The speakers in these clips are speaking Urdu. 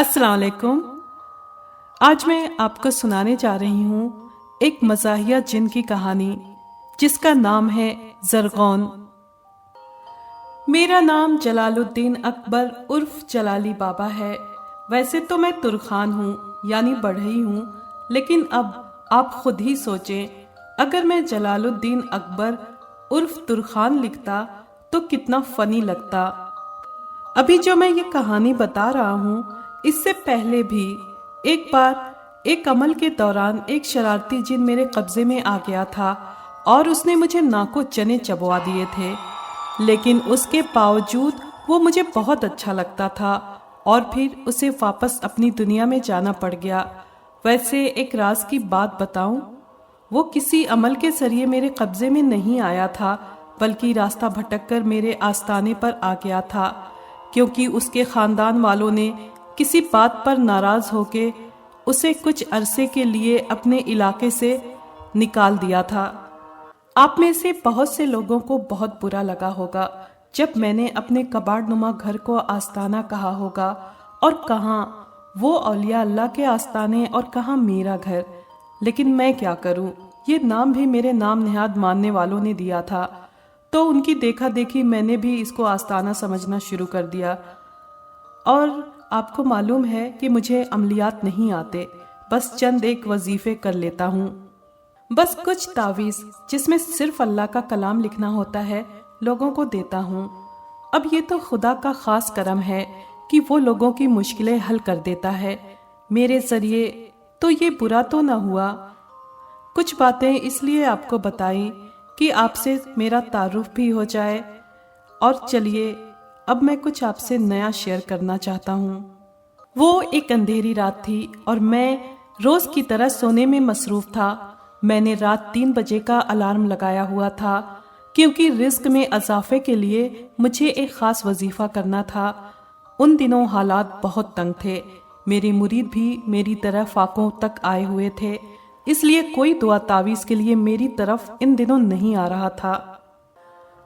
السلام علیکم۔ آج میں آپ کو سنانے جا رہی ہوں ایک مزاحیہ جن کی کہانی جس کا نام ہے زرغون۔ میرا نام جلال الدین اکبر عرف جلالی بابا ہے۔ ویسے تو میں ترخان ہوں یعنی بڑھئی ہوں، لیکن اب آپ خود ہی سوچیں، اگر میں جلال الدین اکبر عرف ترخان لکھتا تو کتنا فنی لگتا۔ ابھی جو میں یہ کہانی بتا رہا ہوں، اس سے پہلے بھی ایک بار ایک عمل کے دوران ایک شرارتی جن میرے قبضے میں آ گیا تھا اور اس نے مجھے ناکو چنے چبوا دیے تھے، لیکن اس کے باوجود وہ مجھے بہت اچھا لگتا تھا اور پھر اسے واپس اپنی دنیا میں جانا پڑ گیا۔ ویسے ایک راز کی بات بتاؤں، وہ کسی عمل کے ذریعے میرے قبضے میں نہیں آیا تھا، بلکہ راستہ بھٹک کر میرے آستانے پر آ گیا تھا، کیونکہ اس کے خاندان والوں نے کسی بات پر ناراض ہو کے اسے کچھ عرصے کے لیے اپنے علاقے سے نکال دیا تھا۔ آپ میں سے بہت سے لوگوں کو بہت برا لگا ہوگا جب میں نے اپنے کباڑ نما گھر کو آستانہ کہا ہوگا، اور کہاں وہ اولیاء اللہ کے آستانے اور کہاں میرا گھر۔ لیکن میں کیا کروں، یہ نام بھی میرے نام نہاد ماننے والوں نے دیا تھا، تو ان کی دیکھا دیکھی میں نے بھی اس کو آستانہ سمجھنا شروع کر دیا۔ اور آپ کو معلوم ہے کہ مجھے عملیات نہیں آتے، بس چند ایک وظیفے کر لیتا ہوں، بس کچھ تعویذ جس میں صرف اللہ کا کلام لکھنا ہوتا ہے لوگوں کو دیتا ہوں۔ اب یہ تو خدا کا خاص کرم ہے کہ وہ لوگوں کی مشکلیں حل کر دیتا ہے میرے ذریعے، تو یہ برا تو نہ ہوا۔ کچھ باتیں اس لیے آپ کو بتائی کہ آپ سے میرا تعارف بھی ہو جائے، اور چلیے اب میں کچھ آپ سے نیا شیئر کرنا چاہتا ہوں۔ وہ ایک اندھیری رات تھی اور میں روز کی طرح سونے میں مصروف تھا۔ میں نے رات 3 بجے کا الارم لگایا ہوا تھا، کیونکہ رزق میں اضافے کے لیے مجھے ایک خاص وظیفہ کرنا تھا۔ ان دنوں حالات بہت تنگ تھے، میرے مرید بھی میری طرح فاقوں تک آئے ہوئے تھے، اس لیے کوئی دعا تعویذ کے لیے میری طرف ان دنوں نہیں آ رہا تھا۔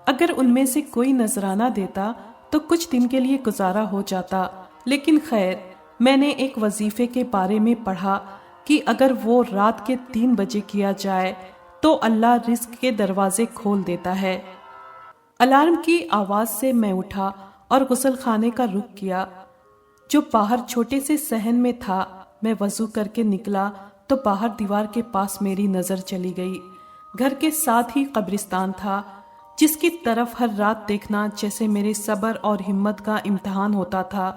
اگر ان میں سے کوئی نذرانہ دیتا تو کچھ دن کے لیے گزارا ہو جاتا، لیکن خیر، میں نے ایک وظیفے کے بارے میں پڑھا کہ اگر وہ رات کے 3 بجے کیا جائے تو اللہ رزق کے دروازے کھول دیتا ہے۔ الارم کی آواز سے میں اٹھا اور غسل خانے کا رخ کیا، جو باہر چھوٹے سے صحن میں تھا۔ میں وضو کر کے نکلا تو باہر دیوار کے پاس میری نظر چلی گئی۔ گھر کے ساتھ ہی قبرستان تھا، جس کی طرف ہر رات دیکھنا جیسے میرے صبر اور ہمت کا امتحان ہوتا تھا۔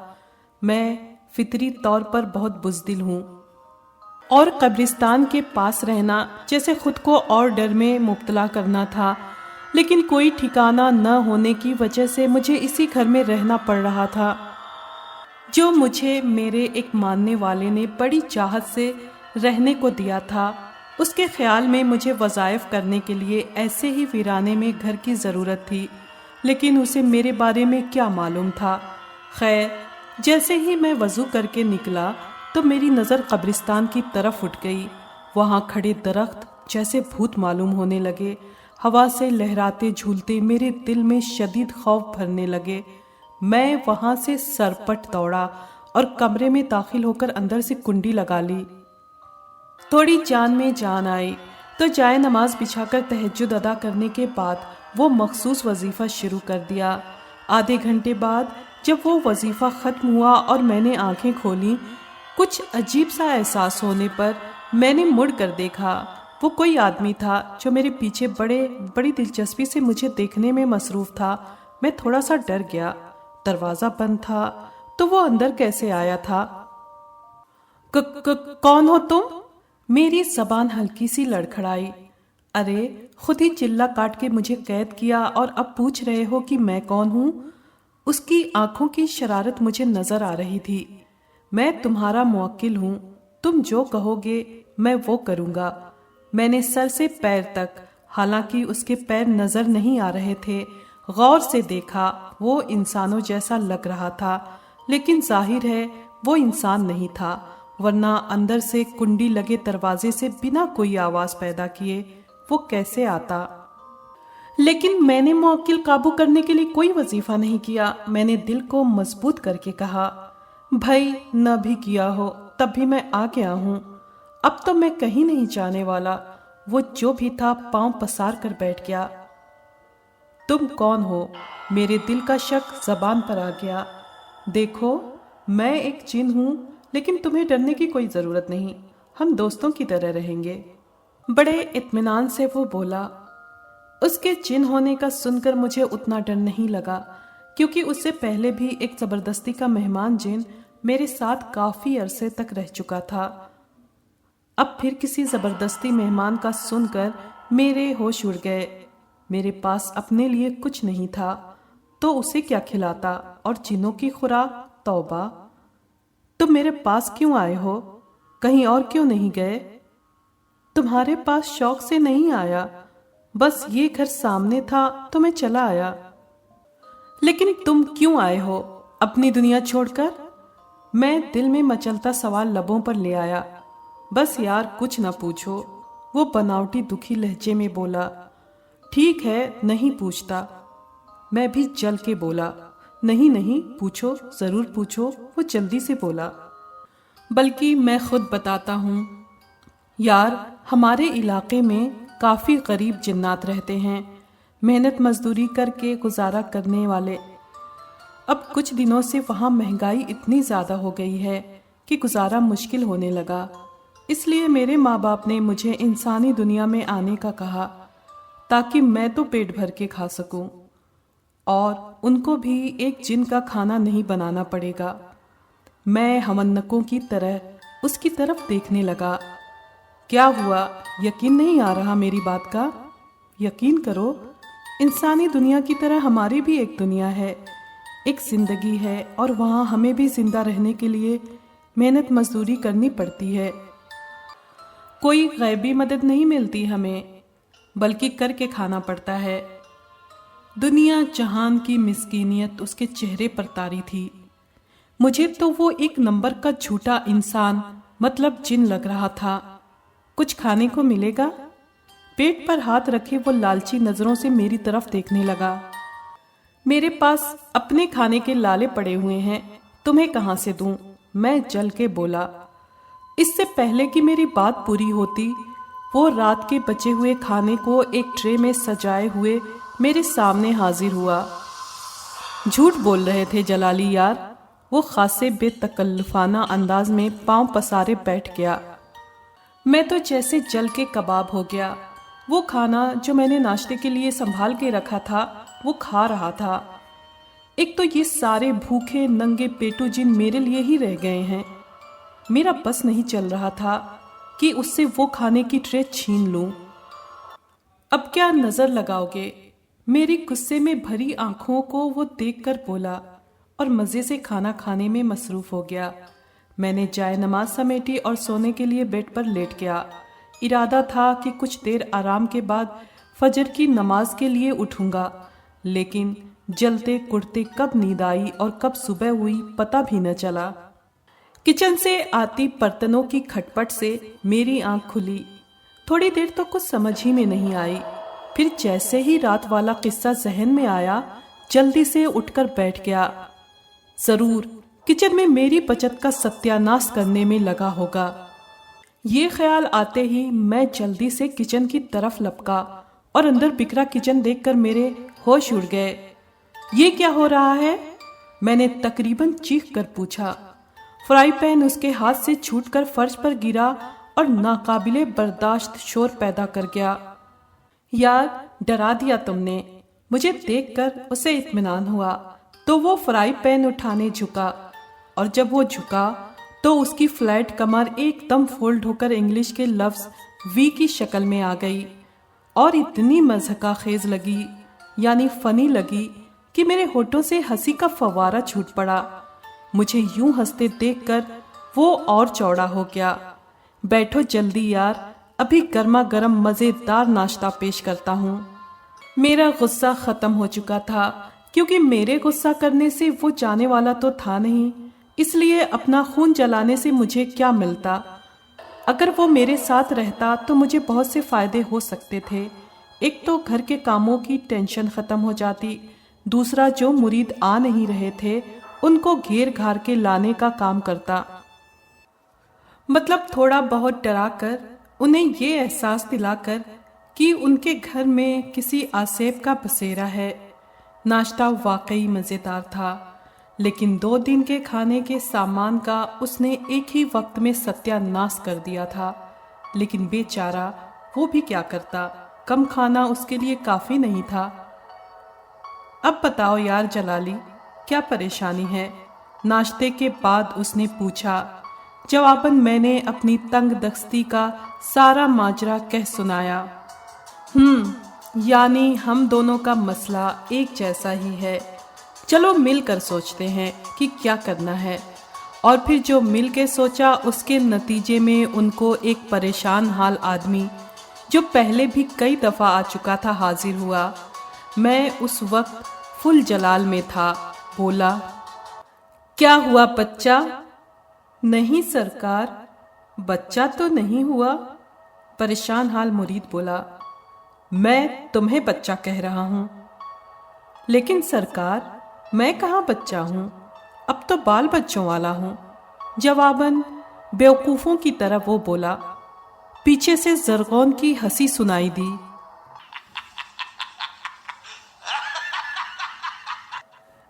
میں فطری طور پر بہت بزدل ہوں، اور قبرستان کے پاس رہنا جیسے خود کو اور ڈر میں مبتلا کرنا تھا، لیکن کوئی ٹھکانہ نہ ہونے کی وجہ سے مجھے اسی گھر میں رہنا پڑ رہا تھا، جو مجھے میرے ایک ماننے والے نے بڑی چاہت سے رہنے کو دیا تھا۔ اس کے خیال میں مجھے وظائف کرنے کے لیے ایسے ہی ویرانے میں گھر کی ضرورت تھی، لیکن اسے میرے بارے میں کیا معلوم تھا۔ خیر، جیسے ہی میں وضو کر کے نکلا تو میری نظر قبرستان کی طرف اٹھ گئی۔ وہاں کھڑے درخت جیسے بھوت معلوم ہونے لگے، ہوا سے لہراتے جھولتے میرے دل میں شدید خوف بھرنے لگے۔ میں وہاں سے سرپٹ دوڑا اور کمرے میں داخل ہو کر اندر سے کنڈی لگا لی۔ تھوڑی جان میں جان آئی تو جائے نماز بچھا کر تہجد ادا کرنے کے بعد وہ مخصوص وظیفہ شروع کر دیا۔ آدھے گھنٹے بعد جب وہ وظیفہ ختم ہوا اور میں نے آنکھیں کھولیں، کچھ عجیب سا احساس ہونے پر میں نے مڑ کر دیکھا۔ وہ کوئی آدمی تھا جو میرے پیچھے بڑی دلچسپی سے مجھے دیکھنے میں مصروف تھا۔ میں تھوڑا سا ڈر گیا، دروازہ بند تھا تو وہ اندر کیسے آیا تھا؟ کون ہو تم؟ میری زبان ہلکی سی لڑکھڑائی۔ ارے، خود ہی چلہ کاٹ کے مجھے قید کیا اور اب پوچھ رہے ہو کہ میں کون ہوں؟ اس کی آنکھوں کی شرارت مجھے نظر آ رہی تھی۔ میں تمہارا موکل ہوں، تم جو کہو گے میں وہ کروں گا۔ میں نے سر سے پیر تک، حالانکہ اس کے پیر نظر نہیں آ رہے تھے، غور سے دیکھا۔ وہ انسانوں جیسا لگ رہا تھا، لیکن ظاہر ہے وہ انسان نہیں تھا، ورنہ اندر سے کنڈی لگے دروازے سے بنا کوئی آواز پیدا کیے وہ کیسے آتا؟ لیکن میں نے موکل قابو کرنے کے لیے کوئی وظیفہ نہیں کیا۔ میں نے دل کو مضبوط کر کے کہا، بھائی نہ بھی کیا ہو تب بھی میں آ گیا ہوں، اب تو میں کہیں نہیں جانے والا۔ وہ جو بھی تھا پاؤں پسار کر بیٹھ گیا۔ تم کون ہو؟ میرے دل کا شک زبان پر آ گیا۔ دیکھو میں ایک جن ہوں، لیکن تمہیں ڈرنے کی کوئی ضرورت نہیں، ہم دوستوں کی طرح رہیں گے۔ بڑے اطمینان سے وہ بولا۔ اس کے جن ہونے کا سن کر مجھے اتنا ڈر نہیں لگا، کیونکہ اس سے پہلے بھی ایک زبردستی کا مہمان جن میرے ساتھ کافی عرصے تک رہ چکا تھا۔ اب پھر کسی زبردستی مہمان کا سن کر میرے ہوش اڑ گئے۔ میرے پاس اپنے لیے کچھ نہیں تھا تو اسے کیا کھلاتا، اور جنوں کی خوراک، توبہ! تم میرے پاس کیوں آئے ہو؟ کہیں اور کیوں نہیں گئے؟ تمہارے پاس شوق سے نہیں آیا، بس یہ گھر سامنے تھا تو میں چلا آیا۔ لیکن تم کیوں آئے ہو اپنی دنیا چھوڑ کر؟ میں دل میں مچلتا سوال لبوں پر لے آیا۔ بس یار کچھ نہ پوچھو، وہ بناوٹی دکھی لہجے میں بولا۔ ٹھیک ہے نہیں پوچھتا۔ میں بھی جل کے بولا، نہیں نہیں پوچھو، ضرور پوچھو۔ وہ جلدی سے بولا، بلکہ میں خود بتاتا ہوں۔ یار ہمارے علاقے میں کافی غریب جنات رہتے ہیں، محنت مزدوری کر کے گزارا کرنے والے۔ اب کچھ دنوں سے وہاں مہنگائی اتنی زیادہ ہو گئی ہے کہ گزارا مشکل ہونے لگا، اس لیے میرے ماں باپ نے مجھے انسانی دنیا میں آنے کا کہا، تاکہ میں تو پیٹ بھر کے کھا سکوں اور ان کو بھی ایک جن کا کھانا نہیں بنانا پڑے گا۔ میں ہمنکوں کی طرح اس کی طرف دیکھنے لگا۔ کیا ہوا؟ یقین نہیں آ رہا میری بات کا؟ یقین کرو، انسانی دنیا کی طرح ہماری بھی ایک دنیا ہے، ایک زندگی ہے، اور وہاں ہمیں بھی زندہ رہنے کے لیے محنت مزدوری کرنی پڑتی ہے۔ کوئی غیبی مدد نہیں ملتی ہمیں، بلکہ کر کے کھانا پڑتا ہے۔ دنیا جہان کی مسکینیت اس کے چہرے پر طاری تھی۔ مجھے تو وہ ایک نمبر کا جھوٹا انسان مطلب جن لگ رہا تھا۔ کچھ کھانے کو ملے گا؟ پیٹ پر ہاتھ رکھے وہ لالچی نظروں سے میری طرف دیکھنے لگا۔ میرے پاس اپنے کھانے کے لالے پڑے ہوئے ہیں، تمہیں کہاں سے دوں؟ میں جل کے بولا۔ اس سے پہلے کہ میری بات پوری ہوتی، وہ رات کے بچے ہوئے کھانے کو ایک ٹرے میں سجائے ہوئے میرے سامنے حاضر ہوا۔ جھوٹ بول رہے تھے جلالی یار، وہ خاصے بے تکلفانہ انداز میں پاؤں پسارے بیٹھ گیا۔ میں تو جیسے جل کے کباب ہو گیا۔ وہ کھانا جو میں نے ناشتے کے لیے سنبھال کے رکھا تھا وہ کھا رہا تھا۔ ایک تو یہ سارے بھوکے ننگے پیٹو جن میرے لیے ہی رہ گئے ہیں۔ میرا بس نہیں چل رہا تھا کہ اس سے وہ کھانے کی ٹرے چھین لوں۔ اب کیا نظر لگاؤ گے؟ میری غصے میں بھری آنکھوں کو وہ دیکھ کر بولا، اور مزے سے کھانا کھانے میں مصروف ہو گیا۔ میں نے جائے نماز سمیٹی اور سونے کے لیے بیڈ پر لیٹ گیا۔ ارادہ تھا کہ کچھ دیر آرام کے بعد فجر کی نماز کے لیے اٹھوں گا، لیکن جلتے کڑتے کب نیند آئی اور کب صبح ہوئی پتہ بھی نہ چلا۔ کچن سے آتی برتنوں کی کھٹپٹ سے میری آنکھ کھلی۔ تھوڑی دیر تو کچھ سمجھ ہی میں نہیں آئی، پھر جیسے ہی رات والا قصہ ذہن میں آیا جلدی سے اٹھ کر بیٹھ گیا۔ ضرور کچن میں میری بچت کا ستیاناش کرنے میں لگا ہوگا۔ یہ خیال آتے ہی میں جلدی سے کچن کی طرف لپکا اور اندر بکھرا کچن دیکھ کر میرے ہوش اڑ گئے۔ یہ کیا ہو رہا ہے؟ میں نے تقریباً چیخ کر پوچھا۔ فرائی پین اس کے ہاتھ سے چھوٹ کر فرش پر گرا اور ناقابل برداشت شور پیدا کر گیا۔ یار ڈرا دیا تم نے۔ مجھے دیکھ کر اسے اطمینان ہوا تو وہ فرائی پین اٹھانے جھکا، اور جب وہ جھکا تو اس کی فلیٹ کمر ایک دم فولڈ ہو کر انگلش کے لفظ وی کی شکل میں آ گئی، اور اتنی مضحکہ خیز لگی، یعنی فنی لگی، کہ میرے ہونٹوں سے ہنسی کا فوارہ چھوٹ پڑا۔ مجھے یوں ہنستے دیکھ کر وہ اور چوڑا ہو گیا۔ بیٹھو جلدی یار، ابھی گرما گرم مزیدار ناشتہ پیش کرتا ہوں۔ میرا غصہ ختم ہو چکا تھا، کیونکہ میرے غصہ کرنے سے وہ جانے والا تو تھا نہیں، اس لیے اپنا خون جلانے سے مجھے کیا ملتا؟ اگر وہ میرے ساتھ رہتا تو مجھے بہت سے فائدے ہو سکتے تھے۔ ایک تو گھر کے کاموں کی ٹینشن ختم ہو جاتی، دوسرا جو مرید آ نہیں رہے تھے ان کو گھیر گھار کے لانے کا کام کرتا، مطلب تھوڑا بہت ڈرا کر انہیں یہ احساس دلا کر کہ ان کے گھر میں کسی آسیب کا بسیرا ہے۔ ناشتہ واقعی مزیدار تھا، لیکن 2 دن کے کھانے کے سامان کا اس نے ایک ہی وقت میں ستیہ ناش کر دیا تھا۔ لیکن بے چارہ وہ بھی کیا کرتا، کم کھانا اس کے لیے کافی نہیں تھا۔ اب بتاؤ یار جلالی، کیا پریشانی ہے؟ ناشتے کے بعد اس نے پوچھا۔ جواباً میں نے اپنی تنگ دستی کا سارا ماجرا کہہ سنایا۔ یعنی ہم دونوں کا مسئلہ ایک جیسا ہی ہے، چلو مل کر سوچتے ہیں کہ کیا کرنا ہے۔ اور پھر جو مل کے سوچا اس کے نتیجے میں ان کو ایک پریشان حال آدمی جو پہلے بھی کئی دفعہ آ چکا تھا حاضر ہوا۔ میں اس وقت فل جلال میں تھا، بولا، کیا ہوا بچہ؟ نہیں سرکار، بچہ تو نہیں ہوا، پریشان حال مرید بولا۔ میں تمہیں بچہ کہہ رہا ہوں۔ لیکن سرکار، میں کہاں بچہ ہوں، اب تو بال بچوں والا ہوں، جواباً بیوقوفوں کی طرح وہ بولا۔ پیچھے سے زرغون کی ہنسی سنائی دی۔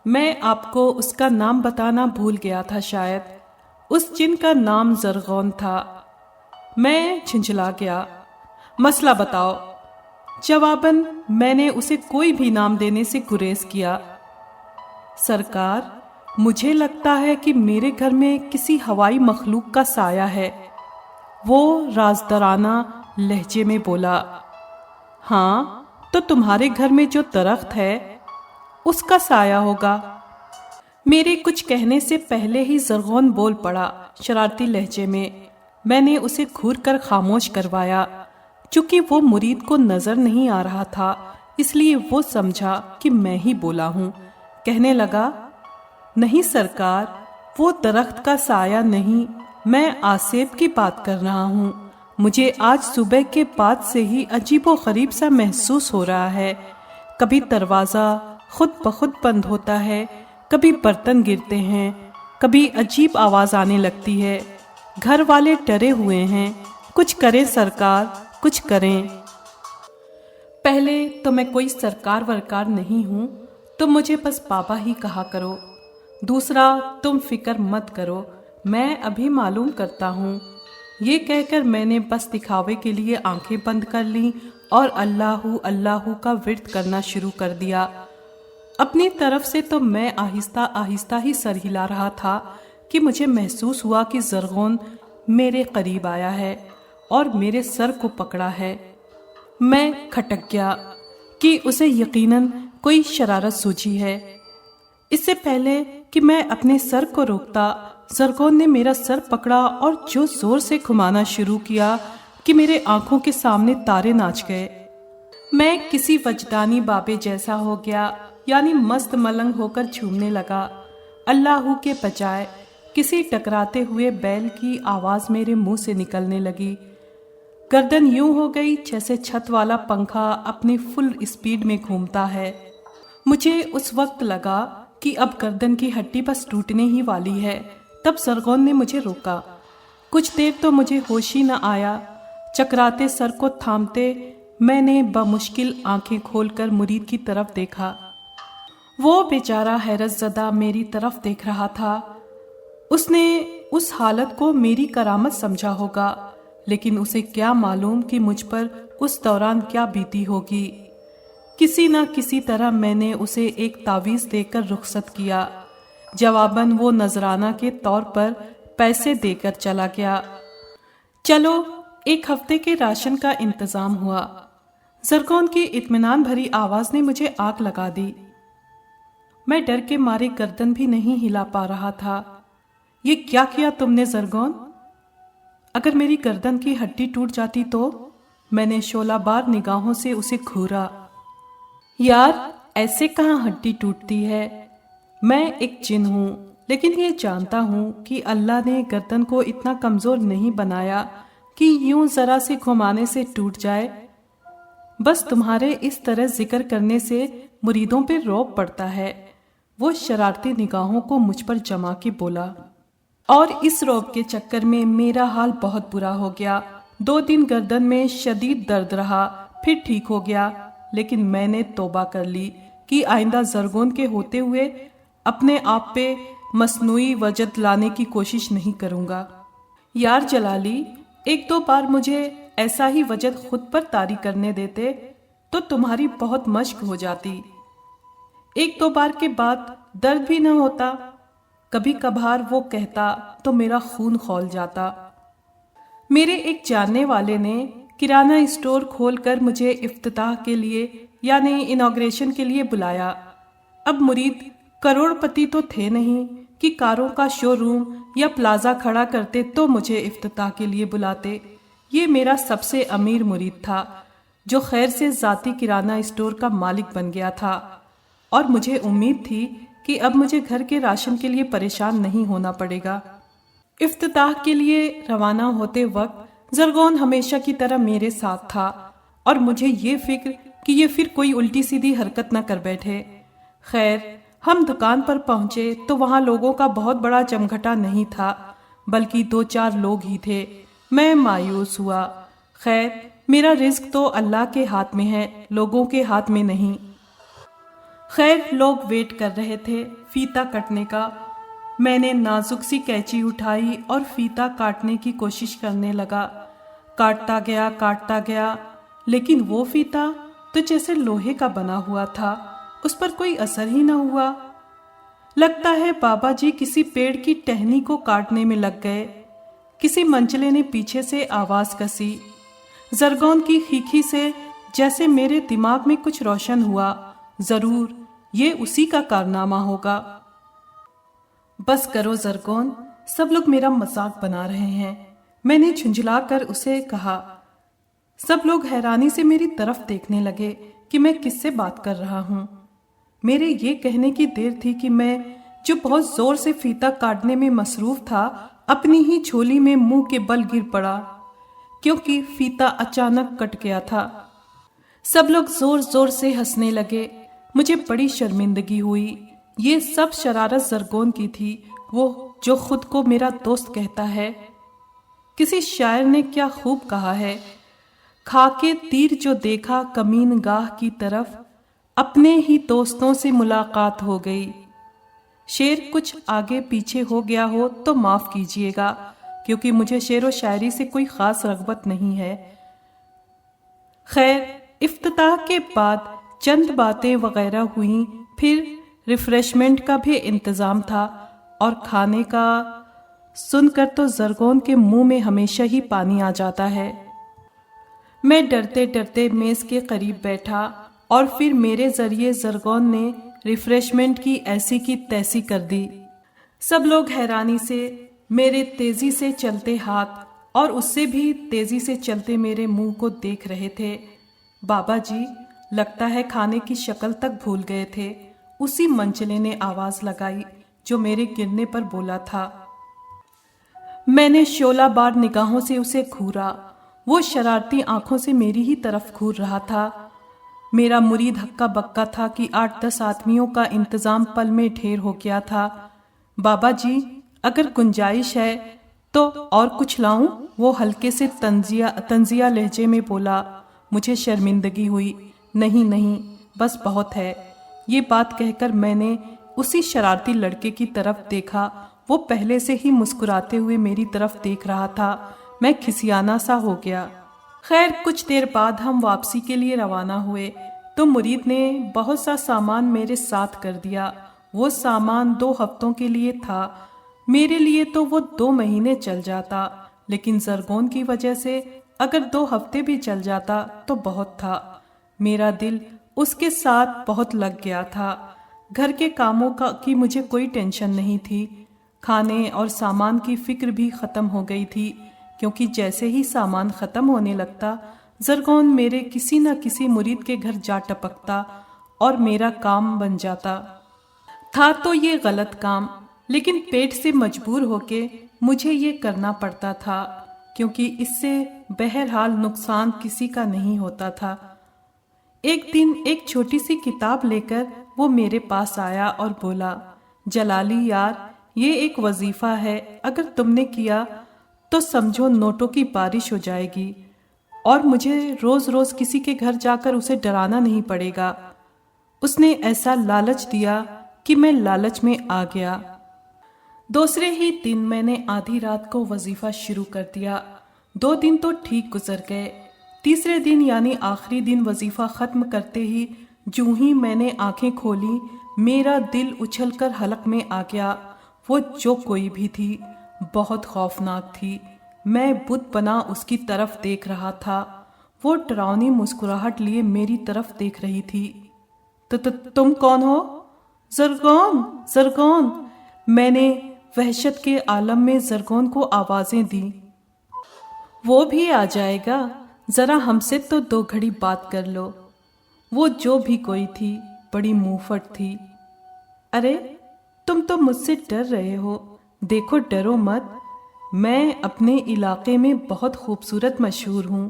میں آپ کو اس کا نام بتانا بھول گیا تھا شاید، اس جن کا نام زرغون تھا۔ میں جھنجھلا گیا۔ مسئلہ بتاؤ۔ جواباً میں نے اسے کوئی بھی نام دینے سے گریز کیا۔ سرکار، مجھے لگتا ہے کہ میرے گھر میں کسی ہوائی مخلوق کا سایہ ہے، وہ رازدارانہ لہجے میں بولا۔ ہاں تو تمہارے گھر میں جو درخت ہے اس کا سایہ ہوگا۔ میرے کچھ کہنے سے پہلے ہی زرغون بول پڑا شرارتی لہجے میں۔ میں نے اسے گھور کر خاموش کروایا۔ چونکہ وہ مرید کو نظر نہیں آ رہا تھا اس لیے وہ سمجھا کہ میں ہی بولا ہوں۔ کہنے لگا، نہیں سرکار، وہ درخت کا سایہ نہیں، میں آسیب کی بات کر رہا ہوں۔ مجھے آج صبح کے بعد سے ہی عجیب و غریب سا محسوس ہو رہا ہے۔ کبھی دروازہ خود بخود بند ہوتا ہے، کبھی برتن گرتے ہیں، کبھی عجیب آواز آنے لگتی ہے۔ گھر والے ڈرے ہوئے ہیں، کچھ کریں سرکار، کچھ کریں۔ پہلے تو میں کوئی سرکار ورکار نہیں ہوں، تم مجھے بس بابا ہی کہا کرو۔ دوسرا، تم فکر مت کرو، میں ابھی معلوم کرتا ہوں۔ یہ کہہ کر میں نے بس دکھاوے کے لیے آنکھیں بند کر لیں اور اللہ اللہ کا ورد کرنا شروع کر دیا۔ اپنی طرف سے تو میں آہستہ آہستہ ہی سر ہلا رہا تھا کہ مجھے محسوس ہوا کہ زرغون میرے قریب آیا ہے اور میرے سر کو پکڑا ہے۔ میں کھٹک گیا کہ اسے یقیناً کوئی شرارت سوچی ہے۔ اس سے پہلے کہ میں اپنے سر کو روکتا، زرغون نے میرا سر پکڑا اور جو زور سے گھمانا شروع کیا کہ میرے آنکھوں کے سامنے تارے ناچ گئے۔ میں کسی وجدانی بابے جیسا ہو گیا، یعنی مست ملنگ ہو کر جھومنے لگا۔ اللہ کے بجائے کسی ٹکراتے ہوئے بیل کی آواز میرے منہ سے نکلنے لگی۔ گردن یوں ہو گئی جیسے چھت والا پنکھا اپنی فل اسپیڈ میں گھومتا ہے۔ مجھے اس وقت لگا کہ اب گردن کی ہڈی بس ٹوٹنے ہی والی ہے۔ تب زرغون نے مجھے روکا۔ کچھ دیر تو مجھے ہوش ہی نہ آیا۔ چکراتے سر کو تھامتے میں نے بمشکل آنکھیں کھول کر مرید کی طرف دیکھا۔ وہ بیچارہ حیرت زدہ میری طرف دیکھ رہا تھا۔ اس نے اس حالت کو میری کرامت سمجھا ہوگا، لیکن اسے کیا معلوم کہ مجھ پر اس دوران کیا بیتی ہوگی۔ کسی نہ کسی طرح میں نے اسے ایک تعویذ دے کر رخصت کیا۔ جواباً وہ نذرانہ کے طور پر پیسے دے کر چلا گیا۔ چلو 1 ہفتے کے راشن کا انتظام ہوا۔ زرغون کی اطمینان بھری آواز نے مجھے آگ لگا دی۔ میں ڈر کے مارے گردن بھی نہیں ہلا پا رہا تھا۔ یہ کیا کیا تم نے زرغون؟ اگر میری گردن کی ہڈی ٹوٹ جاتی تو؟ میں نے شعلہ بار نگاہوں سے اسے گھورا۔ یار ایسے کہاں ہڈی ٹوٹتی ہے، میں ایک جن ہوں، لیکن یہ جانتا ہوں کہ اللہ نے گردن کو اتنا کمزور نہیں بنایا کہ یوں ذرا سے گھمانے سے ٹوٹ جائے۔ بس تمہارے اس طرح ذکر کرنے سے مریدوں پہ رعب پڑتا ہے۔ وہ شرارتی نگاہوں کو مجھ پر جما کے بولا، اور اس رعب کے چکر میں میرا حال بہت برا ہو گیا۔ 2 دن گردن میں شدید درد رہا، پھر ٹھیک ہو گیا، لیکن میں نے توبہ کر لی کہ آئندہ زرگون کے ہوتے ہوئے اپنے آپ پہ مصنوعی وجد لانے کی کوشش نہیں کروں گا۔ یار جلالی، 1-2 بار مجھے ایسا ہی وجد خود پر طاری کرنے دیتے تو تمہاری بہت مشق ہو جاتی۔ 1-2 بار کے بعد درد بھی نہ ہوتا۔ کبھی کبھار وہ کہتا تو میرا خون کھول جاتا۔ میرے ایک جاننے والے نے کرانہ اسٹور کھول کر مجھے افتتاح کے لیے یعنی انوگریشن کے لیے بلایا۔ اب مرید کروڑ پتی تو تھے نہیں کہ کاروں کا شو روم یا پلازا کھڑا کرتے تو مجھے افتتاح کے لیے بلاتے۔ یہ میرا سب سے امیر مرید تھا جو خیر سے ذاتی کرانہ اسٹور کا مالک بن گیا تھا، اور مجھے امید تھی کہ اب مجھے گھر کے راشن کے لیے پریشان نہیں ہونا پڑے گا۔ افتتاح کے لیے روانہ ہوتے وقت زرغون ہمیشہ کی طرح میرے ساتھ تھا، اور مجھے یہ فکر کہ یہ پھر کوئی الٹی سیدھی حرکت نہ کر بیٹھے۔ خیر، ہم دکان پر پہنچے تو وہاں لوگوں کا بہت بڑا جمگھٹا نہیں تھا، بلکہ 2-4 لوگ ہی تھے۔ میں مایوس ہوا۔ خیر، میرا رزق تو اللہ کے ہاتھ میں ہے، لوگوں کے ہاتھ میں نہیں۔ خیر، لوگ ویٹ کر رہے تھے فیتا کٹنے کا۔ میں نے نازک سی کینچی اٹھائی اور فیتا کاٹنے کی کوشش کرنے لگا۔ کاٹتا گیا، لیکن وہ فیتا تو جیسے لوہے کا بنا ہوا تھا، اس پر کوئی اثر ہی نہ ہوا۔ لگتا ہے بابا جی کسی پیڑ کی ٹہنی کو کاٹنے میں لگ گئے۔ کسی منچلے نے پیچھے سے آواز کسی۔ زرغون کی کھیکھی سے جیسے میرے دماغ میں کچھ روشن ہوا، ضرور یہ اسی کا کارنامہ ہوگا۔ بس کرو زرغون، سب لوگ میرا مذاق بنا رہے ہیں، میں نے جھنجھلا کر اسے کہا۔ سب لوگ حیرانی سے میری طرف دیکھنے لگے کہ میں کس سے بات کر رہا ہوں۔ میرے یہ کہنے کی دیر تھی کہ میں جو بہت زور سے فیتا کاٹنے میں مصروف تھا، اپنی ہی جھولی میں منہ کے بل گر پڑا، کیونکہ فیتا اچانک کٹ گیا تھا۔ سب لوگ زور زور سے ہنسنے لگے۔ مجھے بڑی شرمندگی ہوئی۔ یہ سب شرارت زرغون کی تھی، وہ جو خود کو میرا دوست کہتا ہے۔ کسی شاعر نے کیا خوب کہا ہے، کھا کے تیر جو دیکھا کمین گاہ کی طرف، اپنے ہی دوستوں سے ملاقات ہو گئی۔ شعر کچھ آگے پیچھے ہو گیا ہو تو معاف کیجیے گا، کیونکہ مجھے شعر و شاعری سے کوئی خاص رغبت نہیں ہے۔ خیر، افتتاح کے بعد چند باتیں وغیرہ ہوئیں، پھر ریفریشمنٹ کا بھی انتظام تھا، اور کھانے کا سن کر تو زرغون کے منہ میں ہمیشہ ہی پانی آ جاتا ہے۔ میں ڈرتے ڈرتے میز کے قریب بیٹھا، اور پھر میرے ذریعے زرغون نے ریفریشمنٹ کی ایسی کی تیسی کر دی۔ سب لوگ حیرانی سے میرے تیزی سے چلتے ہاتھ اور اس سے بھی تیزی سے چلتے میرے منہ کو دیکھ رہے تھے۔ بابا جی لگتا ہے کھانے کی شکل تک بھول گئے تھے، اسی منچلے نے آواز لگائی جو میرے گرنے پر بولا تھا۔ میں نے شعلہ بار نگاہوں سے اسے گھورا، وہ شرارتی آنکھوں سے میری ہی طرف گھور رہا تھا۔ میرا مرید ہکا بکا تھا کہ 8-10 آدمیوں کا انتظام پل میں ڈھیر ہو گیا تھا۔ بابا جی اگر گنجائش ہے تو اور کچھ لاؤں؟ وہ ہلکے سے طنزیہ لہجے میں بولا۔ مجھے شرمندگی ہوئی۔ نہیں، بس بہت ہے۔ یہ بات کہہ کر میں نے اسی شرارتی لڑکے کی طرف دیکھا، وہ پہلے سے ہی مسکراتے ہوئے میری طرف دیکھ رہا تھا۔ میں کھسیانا سا ہو گیا۔ خیر، کچھ دیر بعد ہم واپسی کے لیے روانہ ہوئے تو مرید نے بہت سا سامان میرے ساتھ کر دیا۔ وہ سامان 2 ہفتوں کے لیے تھا، میرے لیے تو وہ 2 مہینے چل جاتا، لیکن زرغون کی وجہ سے اگر 2 ہفتے بھی چل جاتا تو بہت تھا۔ میرا دل اس کے ساتھ بہت لگ گیا تھا۔ گھر کے کاموں کی مجھے کوئی ٹینشن نہیں تھی، کھانے اور سامان کی فکر بھی ختم ہو گئی تھی، کیونکہ جیسے ہی سامان ختم ہونے لگتا، زرغون میرے کسی نہ کسی مرید کے گھر جا ٹپکتا اور میرا کام بن جاتا۔ تھا تو یہ غلط کام، لیکن پیٹ سے مجبور ہو کے مجھے یہ کرنا پڑتا تھا، کیونکہ اس سے بہرحال نقصان کسی کا نہیں ہوتا تھا۔ ایک دن ایک چھوٹی سی کتاب لے کر وہ میرے پاس آیا اور بولا، جلالی یار، یہ ایک وظیفہ ہے، اگر تم نے کیا تو سمجھو نوٹوں کی بارش ہو جائے گی، اور مجھے روز روز کسی کے گھر جا کر اسے ڈرانا نہیں پڑے گا۔ اس نے ایسا لالچ دیا کہ میں لالچ میں آ گیا۔ دوسرے ہی دن میں نے آدھی رات کو وظیفہ شروع کر دیا۔ 2 دن تو ٹھیک گزر گئے۔ تیسرے دن یعنی آخری دن وظیفہ ختم کرتے ہی جوں ہی میں نے آنکھیں کھولی، میرا دل اچھل کر حلق میں آ گیا۔ وہ جو کوئی بھی تھی بہت خوفناک تھی۔ میں بت بنا اس کی طرف دیکھ رہا تھا۔ وہ ڈراؤنی مسکراہٹ لیے میری طرف دیکھ رہی تھی۔ تم کون ہو؟ زرغون، زرغون! میں نے وحشت کے عالم میں زرغون کو آوازیں دیں۔ وہ بھی آ جائے گا، ذرا ہم سے تو 2 گھڑی بات کر لو۔ وہ جو بھی کوئی تھی بڑی منہ پھٹ تھی۔ ارے تم تو مجھ سے ڈر رہے ہو، دیکھو ڈرو مت، میں اپنے علاقے میں بہت خوبصورت مشہور ہوں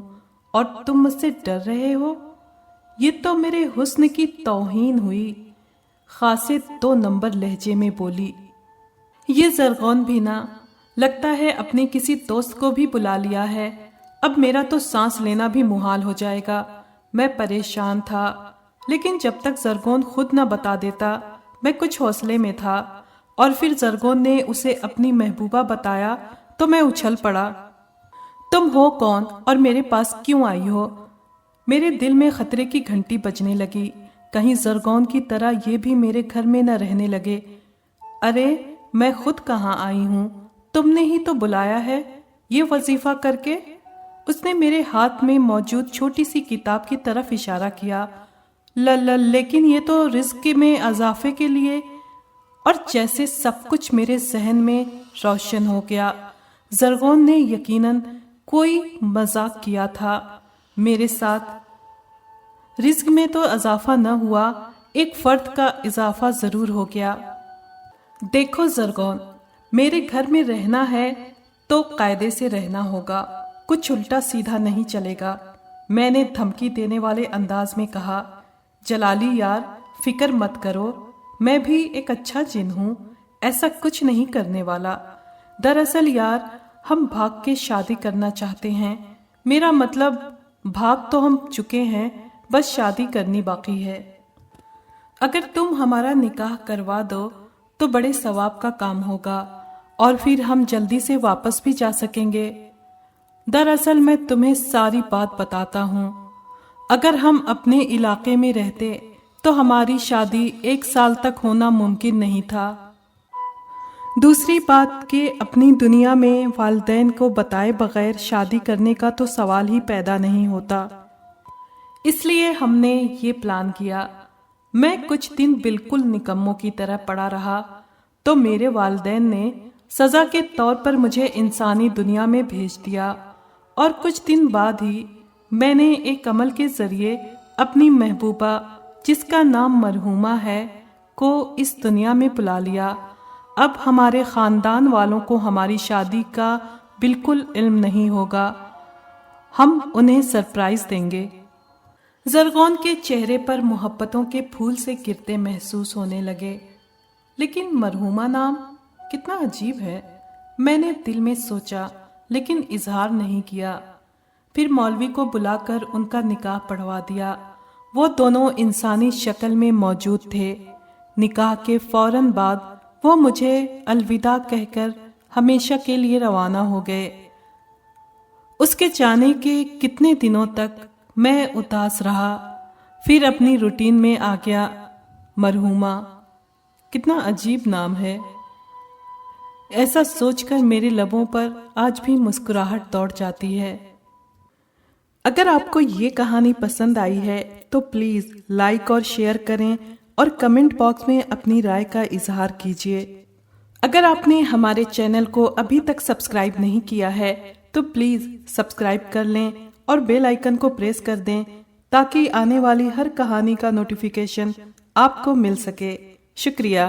اور تم مجھ سے ڈر رہے ہو؟ یہ تو میرے حسن کی توہین ہوئی، خاصے 2 نمبر لہجے میں بولی۔ یہ زرغون بھی نہ لگتا ہے اپنے کسی دوست کو بھی بلا لیا ہے، اب میرا تو سانس لینا بھی محال ہو جائے گا۔ میں پریشان تھا، لیکن جب تک زرغون خود نہ بتا دیتا میں کچھ حوصلے میں تھا، اور پھر زرغون نے اسے اپنی محبوبہ بتایا تو میں اچھل پڑا۔ تم ہو کون اور میرے پاس کیوں آئی ہو؟ میرے دل میں خطرے کی گھنٹی بجنے لگی، کہیں زرغون کی طرح یہ بھی میرے گھر میں نہ رہنے لگے۔ ارے میں خود کہاں آئی ہوں، تم نے ہی تو بلایا ہے، یہ وظیفہ کر کے۔ اس نے میرے ہاتھ میں موجود چھوٹی سی کتاب کی طرف اشارہ کیا۔ لیکن یہ تو رزق میں اضافے کے لیے، اور جیسے سب کچھ میرے ذہن میں روشن ہو گیا۔ زرغون نے یقیناً کوئی مذاق کیا تھا میرے ساتھ۔ رزق میں تو اضافہ نہ ہوا، ایک فرد کا اضافہ ضرور ہو گیا۔ دیکھو زرغون، میرے گھر میں رہنا ہے تو قاعدے سے رہنا ہوگا، کچھ الٹا سیدھا نہیں چلے گا۔ میں نے دھمکی دینے والے انداز میں کہا، جلالی یار فکر مت کرو، میں بھی ایک اچھا جن ہوں، ایسا کچھ نہیں کرنے والا۔ دراصل یار ہم بھاگ کے شادی کرنا چاہتے ہیں، میرا مطلب بھاگ تو ہم چکے ہیں، بس شادی کرنی باقی ہے۔ اگر تم ہمارا نکاح کروا دو تو بڑے ثواب کا کام ہوگا، اور پھر ہم جلدی سے واپس بھی جا سکیں گے۔ دراصل میں تمہیں ساری بات بتاتا ہوں، اگر ہم اپنے علاقے میں رہتے تو ہماری شادی 1 سال تک ہونا ممکن نہیں تھا۔ دوسری بات کہ اپنی دنیا میں والدین کو بتائے بغیر شادی کرنے کا تو سوال ہی پیدا نہیں ہوتا، اس لیے ہم نے یہ پلان کیا۔ میں کچھ دن بالکل نکموں کی طرح پڑا رہا تو میرے والدین نے سزا کے طور پر مجھے انسانی دنیا میں بھیج دیا، اور کچھ دن بعد ہی میں نے ایک عمل کے ذریعے اپنی محبوبہ، جس کا نام مرحومہ ہے، کو اس دنیا میں بلا لیا۔ اب ہمارے خاندان والوں کو ہماری شادی کا بالکل علم نہیں ہوگا، ہم انہیں سرپرائز دیں گے۔ زرغون کے چہرے پر محبتوں کے پھول سے گرتے محسوس ہونے لگے۔ لیکن مرحومہ نام کتنا عجیب ہے، میں نے دل میں سوچا، لیکن اظہار نہیں کیا۔ پھر مولوی کو بلا کر ان کا نکاح پڑھوا دیا۔ وہ دونوں انسانی شکل میں موجود تھے۔ نکاح کے فوراً بعد وہ مجھے الوداع کہہ کر ہمیشہ کے لیے روانہ ہو گئے۔ اس کے جانے کے کتنے دنوں تک میں اداس رہا، پھر اپنی روٹین میں آ گیا۔ مرحومہ کتنا عجیب نام ہے، ایسا سوچ کر میرے لبوں پر آج بھی مسکراہٹ دوڑ جاتی ہے۔ اگر آپ کو یہ کہانی پسند آئی ہے تو پلیز لائک اور شیئر کریں، اور کمنٹ باکس میں اپنی رائے کا اظہار کیجیے۔ اگر آپ نے ہمارے چینل کو ابھی تک سبسکرائب نہیں کیا ہے تو پلیز سبسکرائب کر لیں اور بیل آئیکن کو پریس کر دیں تاکہ آنے والی ہر کہانی کا نوٹیفیکیشن آپ کو مل سکے۔ شکریہ۔